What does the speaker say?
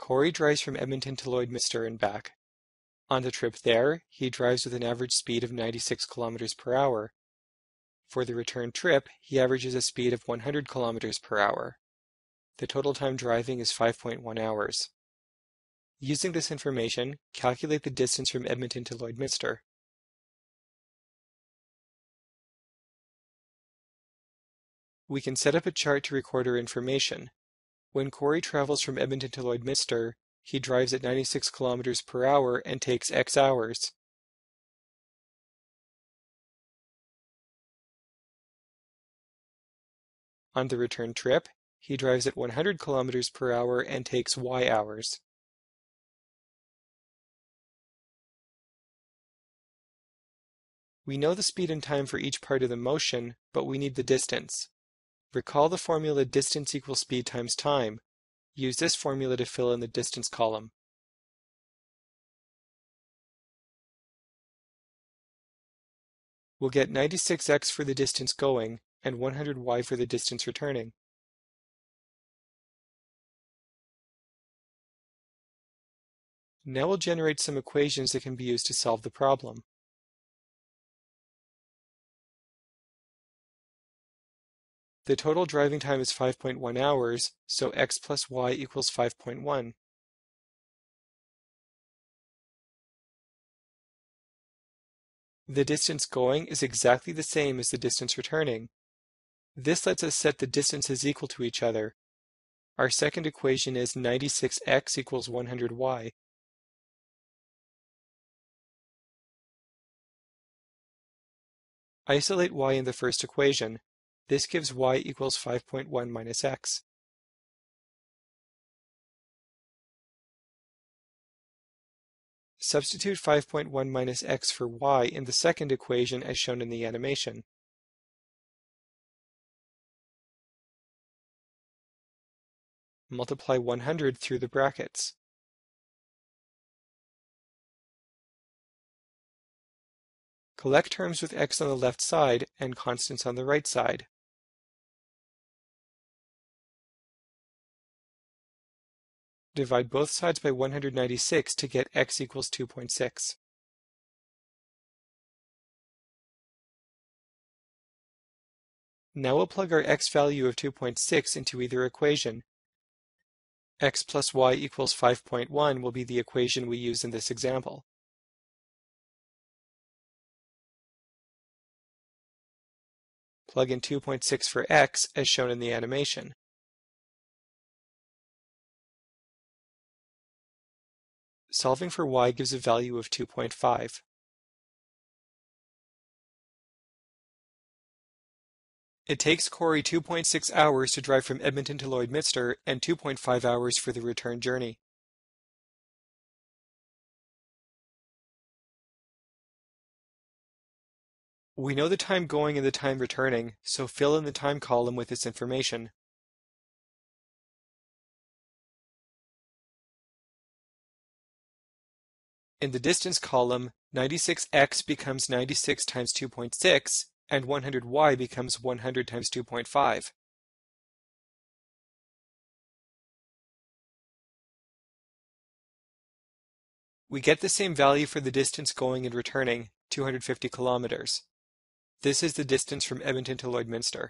Corey drives from Edmonton to Lloydminster and back. On the trip there, he drives with an average speed of 96 kilometers per hour. For the return trip, he averages a speed of 100 kilometers per hour. The total time driving is 5.1 hours. Using this information, calculate the distance from Edmonton to Lloydminster. We can set up a chart to record our information. When Corey travels from Edmonton to Lloydminster, he drives at 96 kilometers per hour and takes X hours. On the return trip, he drives at 100 kilometers per hour and takes Y hours. We know the speed and time for each part of the motion, but we need the distance. Recall the formula distance equals speed times time. Use this formula to fill in the distance column. We'll get 96x for the distance going and 100y for the distance returning. Now we'll generate some equations that can be used to solve the problem. The total driving time is 5.1 hours, so x plus y equals 5.1. The distance going is exactly the same as the distance returning. This lets us set the distances equal to each other. Our second equation is 96x equals 100y. Isolate y in the first equation. This gives y equals 5.1 minus x. Substitute 5.1 minus x for y in the second equation as shown in the animation. Multiply 100 through the brackets. Collect terms with x on the left side and constants on the right side. Divide both sides by 196 to get x equals 2.6. Now we'll plug our x value of 2.6 into either equation. X plus y equals 5.1 will be the equation we use in this example. Plug in 2.6 for x as shown in the animation. Solving for y gives a value of 2.5. It takes Corey 2.6 hours to drive from Edmonton to Lloydminster and 2.5 hours for the return journey. We know the time going and the time returning, so fill in the time column with this information. In the distance column, 96x becomes 96 times 2.6, and 100y becomes 100 times 2.5. We get the same value for the distance going and returning, 250 kilometers. This is the distance from Edmonton to Lloydminster.